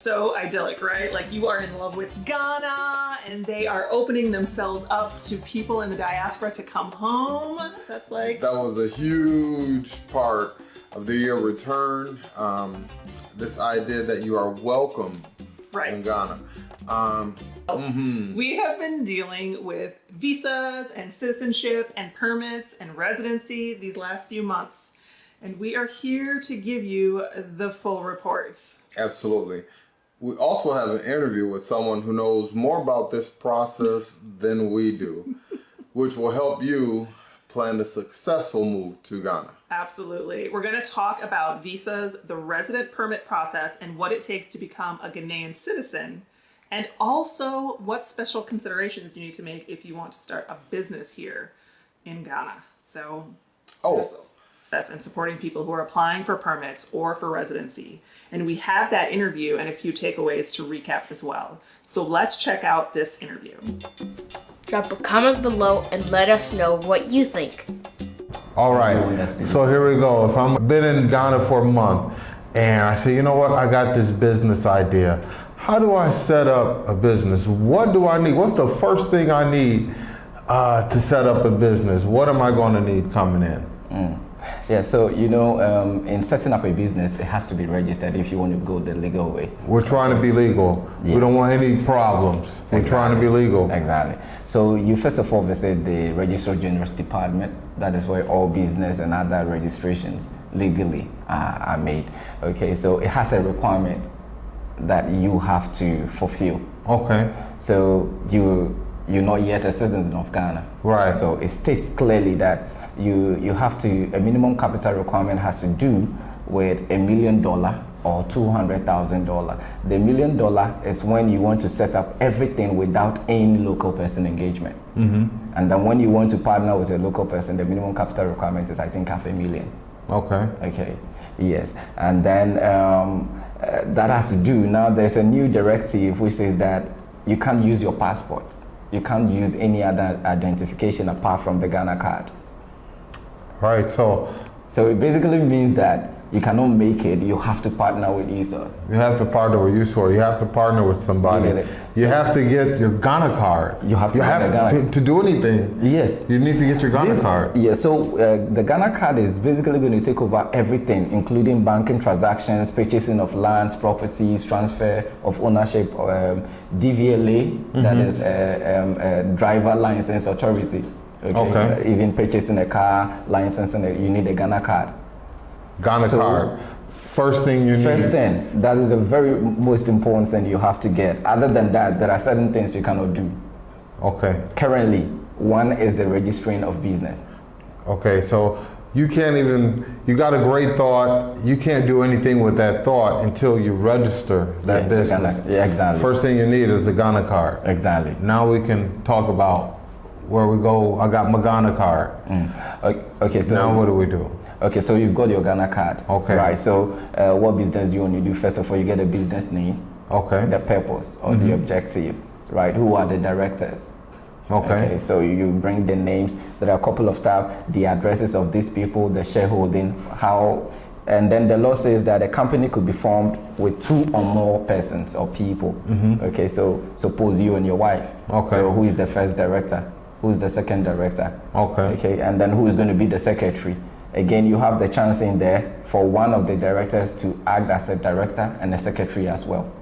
So idyllic, right? Like you are in love with Ghana and they are opening themselves up to people in the diaspora to come home. That's like... That was a huge part of the year return. This idea that you are welcome in Ghana. We have been dealing with visas and citizenship and permits and residency these last few months. And we are here to give you the full report. Absolutely. We also have an interview with someone who knows more about this process than we do, which will help you plan a successful move to Ghana. Absolutely. We're going to talk about visas, the resident permit process, and what it takes to become a Ghanaian citizen, and also what special considerations you need to make if you want to start a business here in Ghana. So, that's in supporting people who are applying for permits or for residency. And we have that interview and a few takeaways to recap as well. So let's check out this interview. Drop a comment below and let us know what you think. All right, so here we go. If I've been in Ghana for a month and I say, you know what, I got this business idea. How do I set up a business? What do I need? What's the first thing I need to set up a business? What am I going to need coming in? Yeah, so in setting up a business, it has to be registered if you want to go the legal way. We're trying to be legal. Yeah. We don't want any problems. We're trying to be legal. Exactly. So you first of all visit the Registrar General's Department. That is where all business and other registrations legally are made. Okay, so it has a requirement that you have to fulfill. Okay. So you're not yet a citizen of Ghana. Right. So it states clearly that you have to, a minimum capital requirement has to do with $1 million or $200,000. The $1 million is when you want to set up everything without any local person engagement. And then when you want to partner with a local person, the minimum capital requirement is, I think, $500,000. Okay. Okay. Yes. And then that has to do, now there's a new directive which says that you can't use your passport. You can't use any other identification apart from the Ghana card. Right, so it basically means that you cannot make it, you have to partner with YouSort. You have to partner with YouSort, you have to partner with somebody. You have to get your Ghana card. You have to do anything. Yes. You need to get your Ghana card. Yeah, so the Ghana card is basically going to take over everything, including banking transactions, purchasing of lands, properties, transfer of ownership, DVLA, that is driver license authority. Okay. Even purchasing a car, licensing it, you need a Ghana card. Ghana card. First thing you need. First thing, that is the very most important thing you have to get. Other than that, there are certain things you cannot do. Okay. Currently, one is the registering of business. Okay, so you can't even, you got a great thought, you can't do anything with that thought until you register that business. Yeah, exactly. First thing you need is the Ghana card. Exactly. Now we can talk about where we go. I got my Ghana card. Okay, so now what do we do? Okay, so you've got your Ghana card. Okay. Right, so what business do you want to do? First of all, you get a business name. Okay. The purpose or the objective, right? Who are the directors? Okay. So you bring the names. There are a couple of stuff, the addresses of these people, the shareholding, how, and then the law says that a company could be formed with 2 or more persons or people. Okay, so suppose you and your wife. Okay. So who is the first director? Who's the second director? Okay. Okay, and then who is going to be the secretary? Again, you have the chance in there for one of the directors to act as a director and a secretary as well.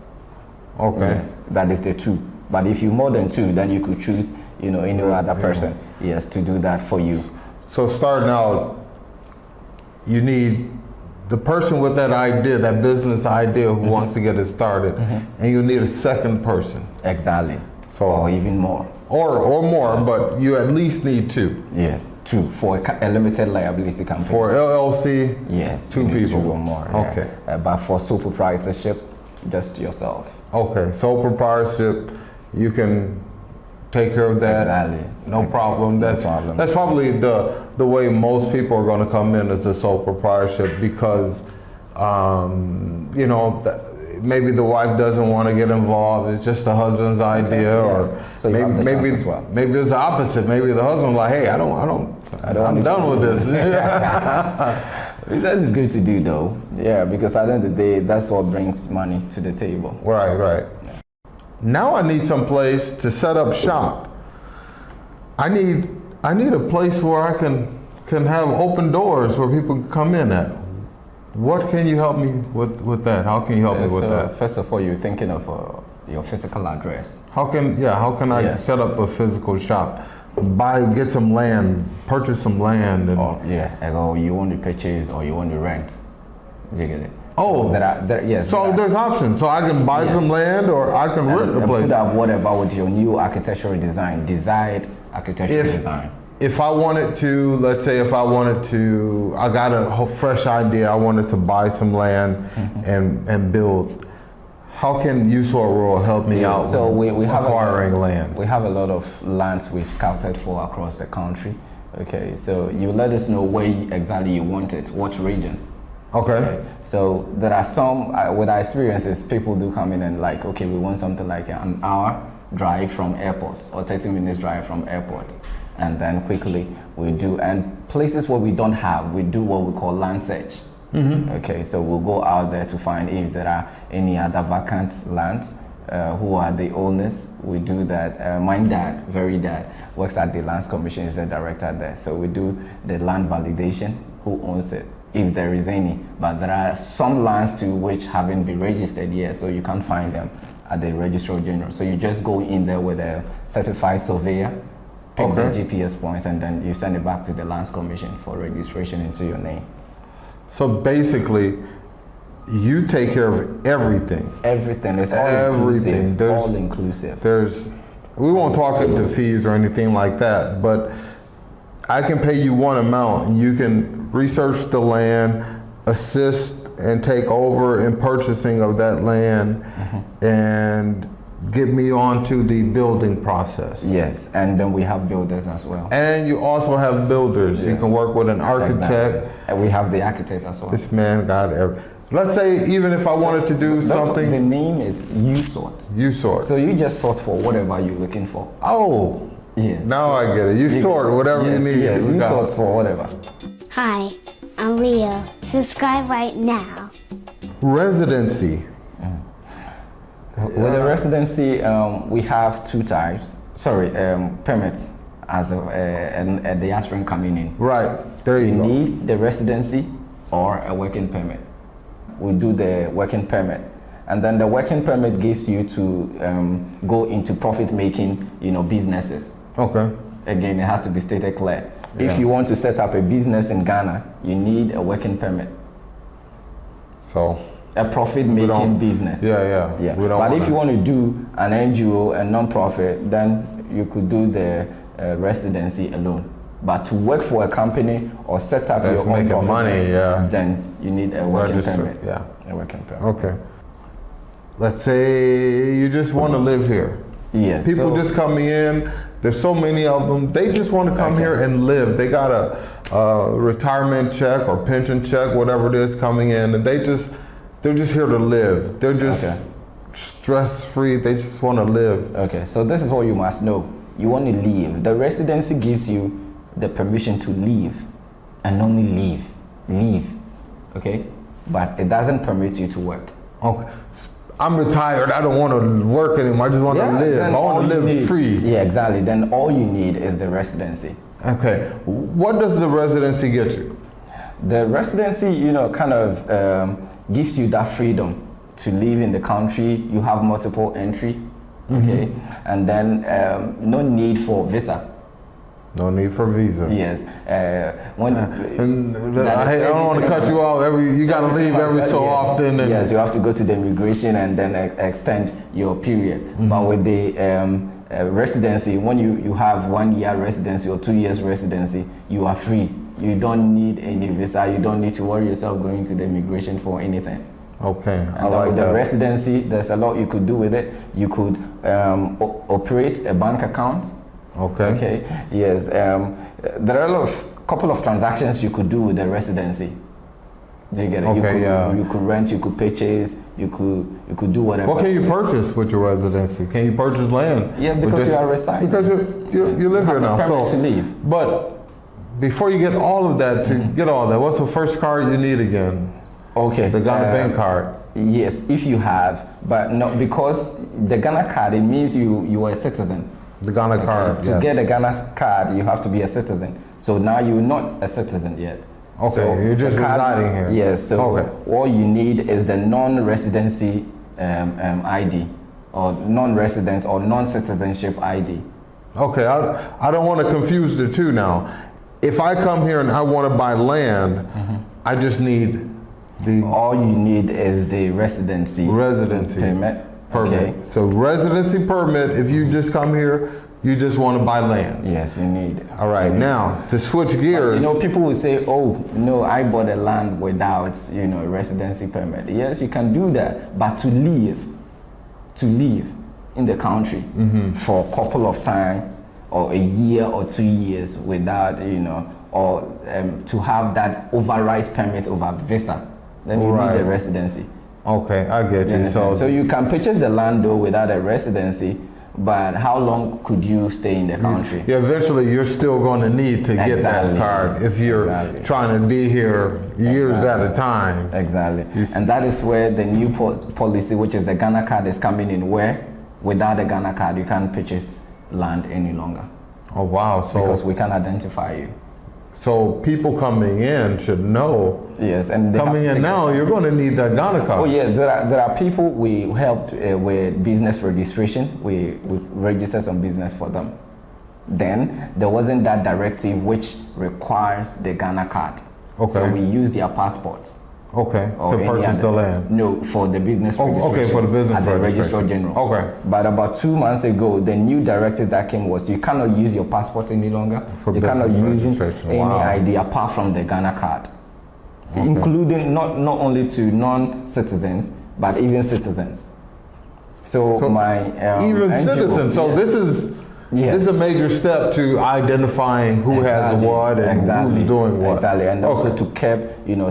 Okay. Yes, that is the 2. But if you more than 2, then you could choose, any other person, yes, to do that for you. So starting out, you need the person with that idea, that business idea who wants to get it started, and you need a second person. Exactly. So, or even more. Or more, but you at least need 2. Yes, 2 for a limited liability company. For LLC, yes, 2 people. 2 or more. Okay. Yeah. But for sole proprietorship, just yourself. Okay, sole proprietorship, you can take care of that. Exactly. No problem. That's probably the way most people are going to come in, as a sole proprietorship, because maybe the wife doesn't want to get involved. It's just the husband's idea, or so maybe it's the opposite. Maybe the husband's like, hey, I'm done with this. Business is good to do though. Yeah, because at the end of the day, that's what brings money to the table. Right. Now I need some place to set up shop. I need a place where I can have open doors where people can come in at. What can you help me with that? How can you help me with that? First of all, you're thinking of your physical address. How can I set up a physical shop? Get some land, purchase some land, and you want to purchase or you want to rent. Do you get it? Oh, so there's options. So I can buy some land or I can rent a place. What about with your new architectural design, desired architectural design? If I wanted to, let's say I got a whole fresh idea, I wanted to buy some land and build. How can YouSort World help me out with acquiring land? We have a lot of lands we've scouted for across the country. Okay, so you let us know where exactly you want it, what region. Okay. So there are some, with our experiences, people do come in and like, okay, we want something like an hour drive from airport or 30 minutes drive from airport. And then quickly we do, and places where we don't have, we do what we call land search. Okay, so we'll go out there to find if there are any other vacant lands, who are the owners. We do that. My dad, very dad, works at the Lands Commission, is the director there. So we do the land validation, who owns it, if there is any. But there are some lands to which haven't been registered yet, so you can't find them at the Registrar General. So you just go in there with a certified surveyor, pick the GPS points, and then you send it back to the Lands Commission for registration into your name. So basically, you take care of everything. Everything. It's all inclusive. All inclusive. We won't talk into fees or anything like that, but I can pay you one amount and you can research the land, assist and take over in purchasing of that land, and get me onto the building process. Yes, and then we have builders as well. And you also have builders. Yes. You can work with an architect. Exactly. And we have the architect as well. This man got everything. Let's say even if I wanted to do something. The name is YouSort. YouSort. So you just sort for whatever you're looking for. Oh. Yes. Now I get it. You sort whatever you need. Yes, you sort for whatever. Hi, I'm Leo. Subscribe right now. Residency. With the residency, we have two types. Permits as the aspirant coming in. Right. There you go. You need the residency or a working permit. We do the working permit, and then the working permit gives you to go into profit-making, businesses. Okay. Again, it has to be stated clear. Yeah. If you want to set up a business in Ghana, you need a working permit. So. A profit-making business. Yeah. But if you want to do an NGO, a non-profit, then you could do the residency alone. But to work for a company or set up your own profit, money, then you need a working permit. Yeah. A working permit. Okay. Let's say you just want to live here. Yes. People just coming in. There's so many of them. They just want to come here and live. They got a retirement check or pension check, whatever it is, coming in, and they're just here to live. They're just stress-free. They just want to live. Okay, so this is what you must know. You want to leave. The residency gives you the permission to leave and only leave. Okay? But it doesn't permit you to work. Okay. I'm retired. I don't want to work anymore. I just want to live. I want to live free. Yeah, exactly. Then all you need is the residency. Okay. What does the residency get you? The residency, gives you that freedom to live in the country. You have multiple entry, okay, and then no need for visa. No need for visa. Yes. I don't want to cut you off. You got to leave every so often. And yes, you have to go to the immigration and then extend your period. But with the residency, when you have 1 year residency or 2 years residency, you are free. You don't need any visa. You don't need to worry yourself going to the immigration for anything. Okay, and with the residency, there's a lot you could do with it. You could operate a bank account. Okay. Yes. There are a couple of transactions you could do with the residency. Do you get it? Okay, you could rent. You could purchase. You could do whatever. What can you purchase with your residency? Can you purchase land? Yeah, because you are residing. Because you live here now. So to leave. But before you get all of that, to get all that, what's the first card you need again? Okay. The Ghana bank card. Yes, if you have, but no, because the Ghana card, it means you are a citizen. The Ghana card, To yes. get a Ghana card, you have to be a citizen. So now you're not a citizen yet. Okay, So you're just the card- residing here. Yes, so Okay. all you need is the non-residency ID, or non-resident or non-citizenship ID. Okay, I don't want to confuse the two now. If I come here and I want to buy land, I just need the All you need is the residency residency permit. permit. Okay. So residency permit, if you just come here, you just want to buy land. Yes, you need. All right, now to switch gears. You know, people will say, "Oh, no, I bought a land without, a residency permit." Yes, you can do that, but to live in the country for a couple of times, or a year or 2 years without, or to have that override permit over visa, then you Right. need a residency. Okay, I get you. So you can purchase the land though without a residency, but how long could you stay in the country? yeah, eventually you're still going to need to get that Exactly. card if you're Exactly. trying to be here years at a time. Exactly. You see- And that is where the new policy, which is the Ghana card, is coming in, where without the Ghana card, you can't purchase land any longer Oh wow! because So we can identify you. people coming in should know. Yes, and they have Coming to in take now, the- you're going to need that Ghana card. Oh yes, there are people we helped with business registration. We register some business for them. Then there wasn't that directive which requires the Ghana card. Okay. So we use their passports. Okay, Or to any purchase other- the land. No, for the business Oh, registration. okay, for the business at the Registrar registration. General. Okay. But about 2 months ago, the new directive that came was you cannot use your passport any longer. For you cannot business use registration. any Wow. ID apart from the Ghana card, including not only to non-citizens but even citizens. So, So my Even NGO, citizens. So yes. this is Yes. this is a major step to identifying who has Exactly, what and exactly, who's doing what. Exactly, and also Okay. to curb,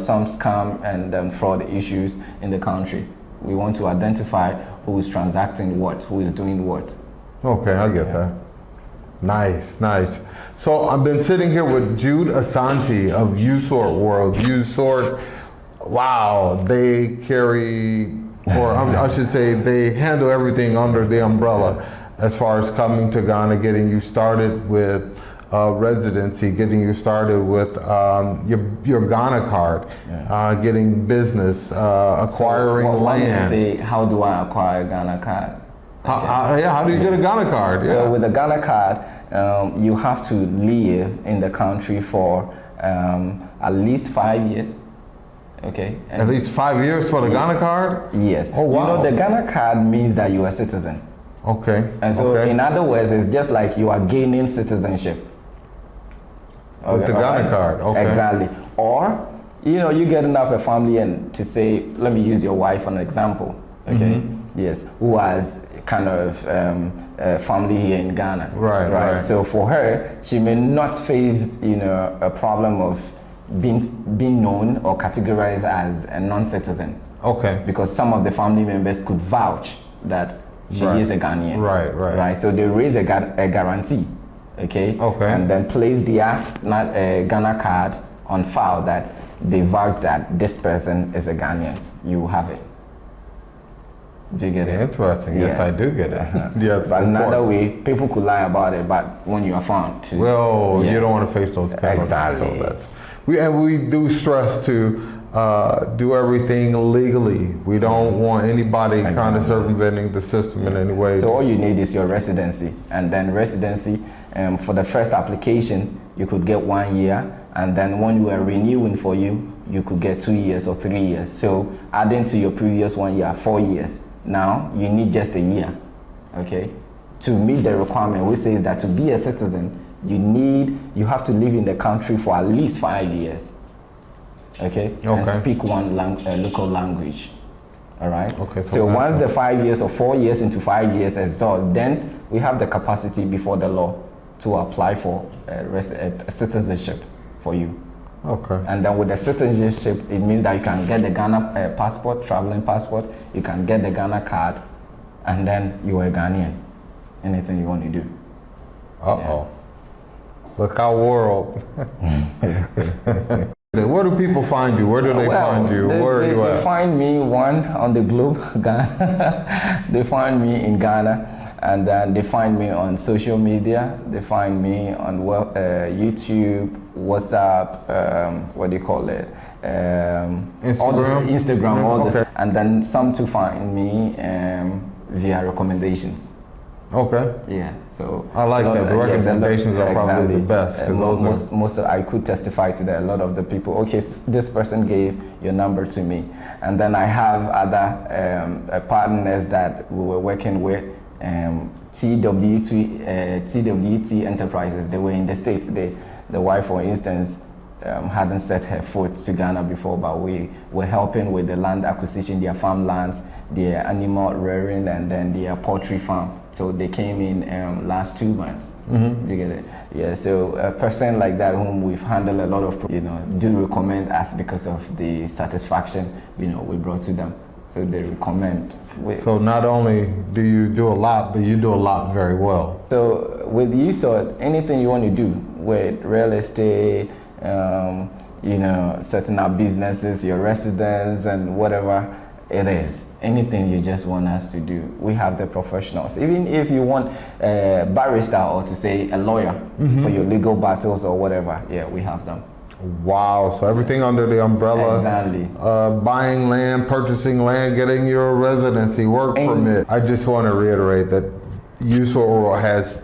some scam and fraud issues in the country. We want to identify who is transacting what, who is doing what. Okay, I get that. Nice, nice. So I've been sitting here with Jude Asante of YouSort World. YouSort, wow, they carry, or I should say, they handle everything under the umbrella as far as coming to Ghana, getting you started with residency, getting you started with your Ghana card, getting business, acquiring So, what you land. say, how do I acquire a Ghana card? How do you get a Ghana card? Yeah. So with a Ghana card, you have to live in the country for at least 5 years. Okay. At least 5 years for the Ghana card? Yes. Oh, wow. The Ghana card means that you are a citizen. Okay. And so, okay. in other words, it's just like you are gaining citizenship. With the Ghana card, okay. Exactly. Or, you getting up a family and to say, let me use your wife for an example, okay? Mm-hmm. Yes, who has kind of a family here in Ghana. Right. So for her, she may not face, a problem of being known or categorized as a non-citizen. Okay. Because some of the family members could vouch that she Right. is a Ghanaian. Right. So they raise a guarantee, okay? Okay. And then place their Ghana card on file that they vouch that this person is a Ghanaian. You have it. Do you get it? Interesting. Yes, I do get it. Yes. But of another course. way, people could lie about it, but when you are found to... Well, you Yes. don't want to face those penalties. Exactly. So that's, we do stress to do everything legally. We don't want anybody kind of circumventing the system in any way. So all you need is your residency, and then residency for the first application you could get 1 year, and then when we are renewing for you, you could get 2 years or 3 years. So adding to your previous 1 year, 4 years. Now you need just a year, okay? To meet the requirement, we say that to be a citizen, you have to live in the country for at least 5 years, okay? And speak one local language. All right. Okay. So once the 5 years or 4 years into 5 years exhaust, then we have the capacity before the law to apply for a citizenship for you. Okay. And then with the citizenship, it means that you can get the Ghana passport, traveling passport, you can get the Ghana card, and then you are a Ghanaian. Anything you want to do. Uh-oh. Look our world. Where do people find you? Where do they find you? Where are you at? They find me on the globe, Ghana. They find me in Ghana, and then they find me on social media. They find me on YouTube, WhatsApp, what do you call it? Instagram. All this, Instagram, all this, Okay. and then some to find me via recommendations. Okay. Yeah, so I like that. The recommendations are probably the best. Most I could testify to that. A lot of the people, okay, this person gave your number to me, and then I have other partners that we were working with. TWT Enterprises. They were in the States. The wife, for instance, hadn't set her foot to Ghana before, but we were helping with the land acquisition, their farmlands, their animal rearing, and then their poultry farm. So they came in last 2 months. Mm-hmm. You get it? Yeah. So a person like that, whom we've handled a lot of, do recommend us because of the satisfaction, we brought to them. So they recommend. So not only do you do a lot, but you do a lot very well. So with YouSort, anything you want to do with real estate, setting up businesses, your residence, and whatever it is, anything you just want us to do, we have the professionals. Even if you want a barrister or to say a lawyer for your legal battles or whatever, yeah, we have them. Wow, so everything under the umbrella. Exactly. Buying land, purchasing land, getting your residency, work permit. I just want to reiterate that YouSort World has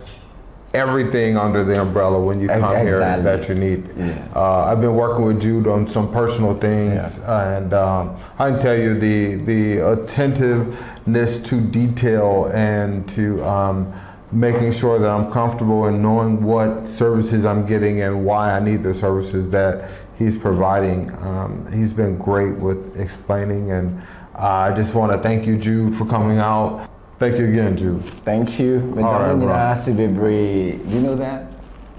everything under the umbrella when you come here that you need. Yes. I've been working with Jude on some personal things, and I can tell you the attentiveness to detail and to making sure that I'm comfortable in knowing what services I'm getting and why I need the services that he's providing. He's been great with explaining, and I just want to thank you, Jude, for coming out. Thank you again, Jude. Thank you. All right, bro. Do you know that?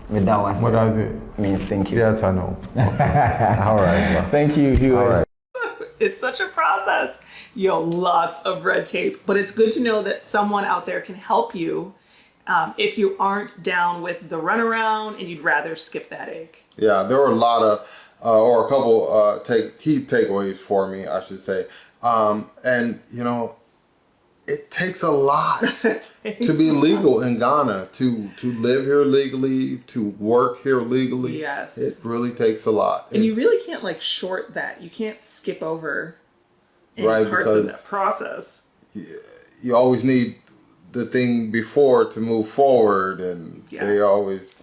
What does it? Means thank you. Yes, I know. All right, bro. Thank you, viewers. All right. It's such a process. Lots of red tape, but it's good to know that someone out there can help you if you aren't down with the runaround and you'd rather skip the headache. Yeah, there were a lot of, or a couple key takeaways for me, I should say. And, it takes a lot to be legal in Ghana, to live here legally, to work here legally. Yes. It really takes a lot. And you really can't short that. You can't skip over any parts of that process. You always need the thing before to move forward, and they always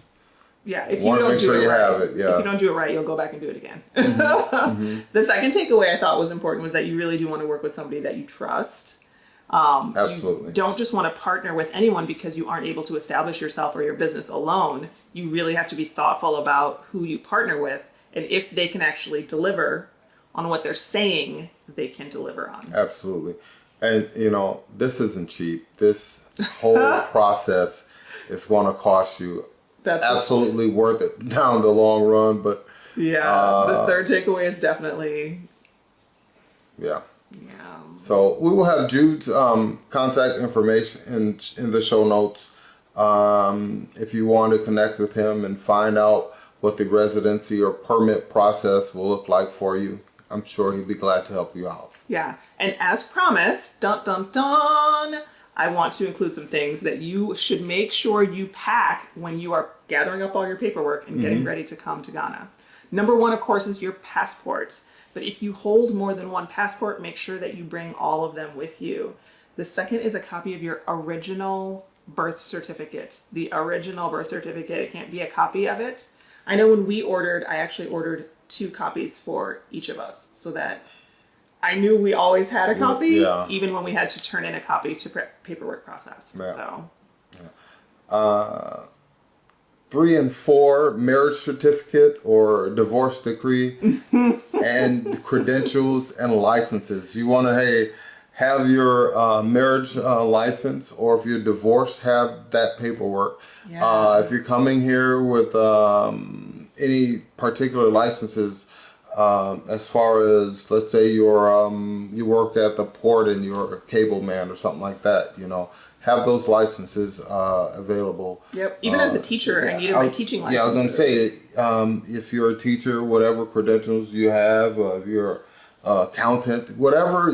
if you want to don't make do sure it you right, have it. Yeah. If you don't do it right, you'll go back and do it again. Mm-hmm. The second takeaway I thought was important was that you really do want to work with somebody that you trust. Absolutely. You don't just want to partner with anyone because you aren't able to establish yourself or your business alone. You really have to be thoughtful about who you partner with and if they can actually deliver on what they're saying they can deliver on. Absolutely. And, this isn't cheap. This whole process is going to cost you. That's absolutely worth it down the long run. But the third takeaway is definitely. Yeah. Yeah. So we will have Jude's contact information in the show notes. If you want to connect with him and find out what the residency or permit process will look like for you, I'm sure he'd be glad to help you out. Yeah. And as promised, dun dun dun, I want to include some things that you should make sure you pack when you are gathering up all your paperwork and getting ready to come to Ghana. Number one, of course, is your passport. But if you hold more than one passport, make sure that you bring all of them with you. The second is a copy of your original birth certificate. The original birth certificate, it can't be a copy of it. I know when we ordered, I actually ordered 2 copies for each of us so that I knew we always had a copy, even when we had to turn in a copy to paperwork process. Yeah. So. 3 and 4, marriage certificate or divorce decree, and credentials and licenses. You want to have your marriage license, or if you're divorced, have that paperwork. If you're coming here with any particular licenses, as far as, let's say you work at the port and you're a cable man or something like that, have those licenses available. Yep. Even as a teacher, I needed my teaching license. Yeah, I was going to say, if you're a teacher, whatever credentials you have, if you're accountant, whatever,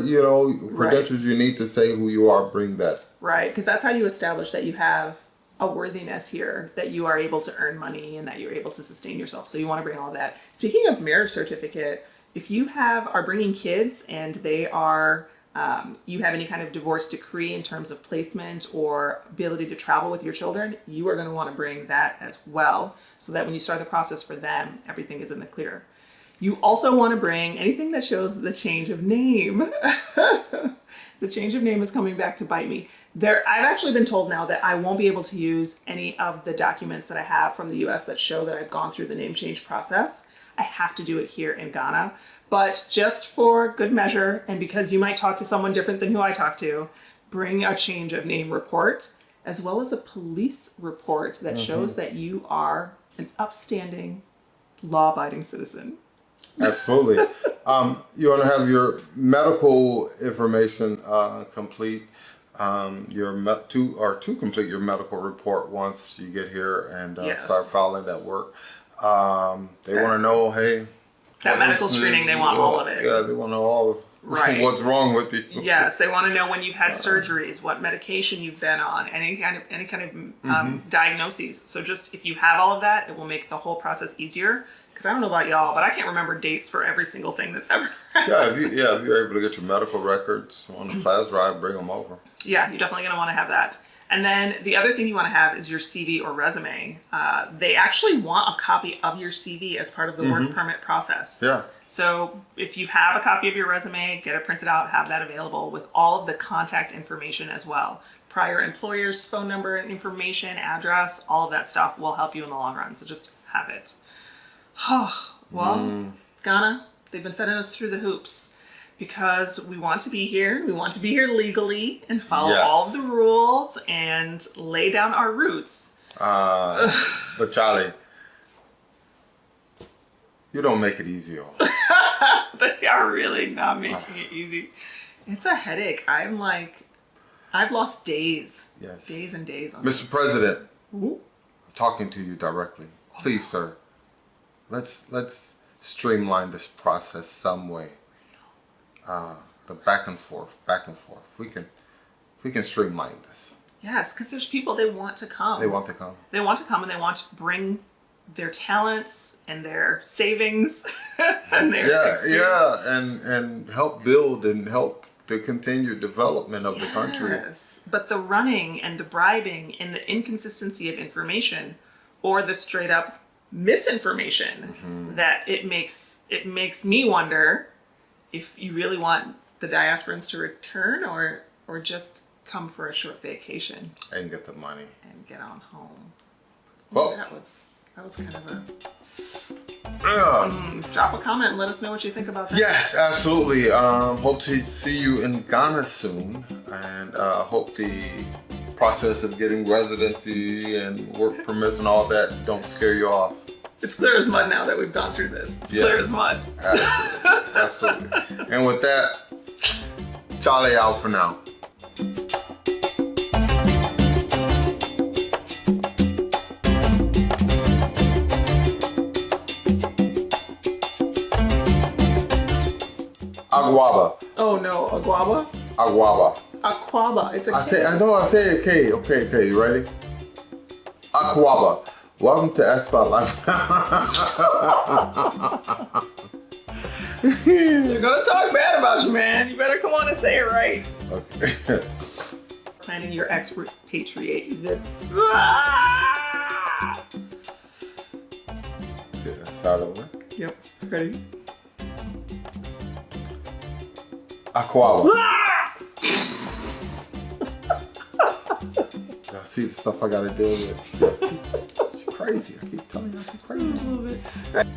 credentials you need to say who you are, bring that. Right, because that's how you establish that you have a worthiness here, that you are able to earn money and that you're able to sustain yourself. So you want to bring all of that. Speaking of marriage certificate, if you are bringing kids and they are, you have any kind of divorce decree in terms of placement or ability to travel with your children, you are going to want to bring that as well, so that when you start the process for them, everything is in the clear. You also want to bring anything that shows the change of name. The change of name is coming back to bite me. I've actually been told now that I won't be able to use any of the documents that I have from the US that show that I've gone through the name change process. I have to do it here in Ghana. But just for good measure, and because you might talk to someone different than who I talk to, bring a change of name report, as well as a police report that shows that you are an upstanding, law-abiding citizen. Absolutely. You want to have your medical information complete. To complete your medical report once you get here and start filing that work. They want to know, hey, that medical screening, they want all of it. Yeah, they want to know all of what's wrong with you. Yes, they want to know when you've had surgeries, what medication you've been on, any kind of diagnoses. So just if you have all of that, it will make the whole process easier. Because I don't know about y'all, but I can't remember dates for every single thing that's ever happened. If you're able to get your medical records on the flash drive, bring them over. Yeah, you're definitely going to want to have that. And then the other thing you want to have is your CV or resume. They actually want a copy of your CV as part of the work permit process. Yeah. So if you have a copy of your resume, get it printed out, have that available with all of the contact information as well. Prior employer's phone number and information, address, all of that stuff will help you in the long run. So just have it. Well, Ghana, they've been sending us through the hoops because we want to be here. We want to be here legally and follow all of the rules and lay down our roots. But Charlie, you don't make it easy on me. They are really not making it easy. It's a headache. I've lost days. Yes. Days and days on Mr. President, Ooh. I'm talking to you directly. Please, sir. Let's streamline this process some way. The back and forth. We can streamline this. Yes, because there's people, they want to come. They want to come. They want to come and they want to bring their talents and their savings and their experience. and help build and help the continued development of the country. Yes, but the running and the bribing and the inconsistency of information, or the straight up misinformation, that it makes me wonder if you really want the diasporans to return or just come for a short vacation And get the money. and get on home. Well, That was kind of a yeah. drop a comment and let us know what you think about that. Yes, absolutely. Hope to see you in Ghana soon, and hope the process of getting residency and work permits and all that don't scare you off. It's clear as mud now that we've gone through this. It's clear as mud. Absolutely. And with that, Charlie out for now. Aguaba. Oh no, aguaba? Aguaba. Aquaba. It's a I say it K. Okay, you ready? Aguaba. Welcome to Expat Life. They're gonna talk bad about you, man. You better come on and say it right. Okay. Planning your expatriate. Start over. Yep. Ready? Aquaba. Y'all see the stuff I gotta deal with. Y'all see? She's crazy. I keep telling you she's crazy. A little bit.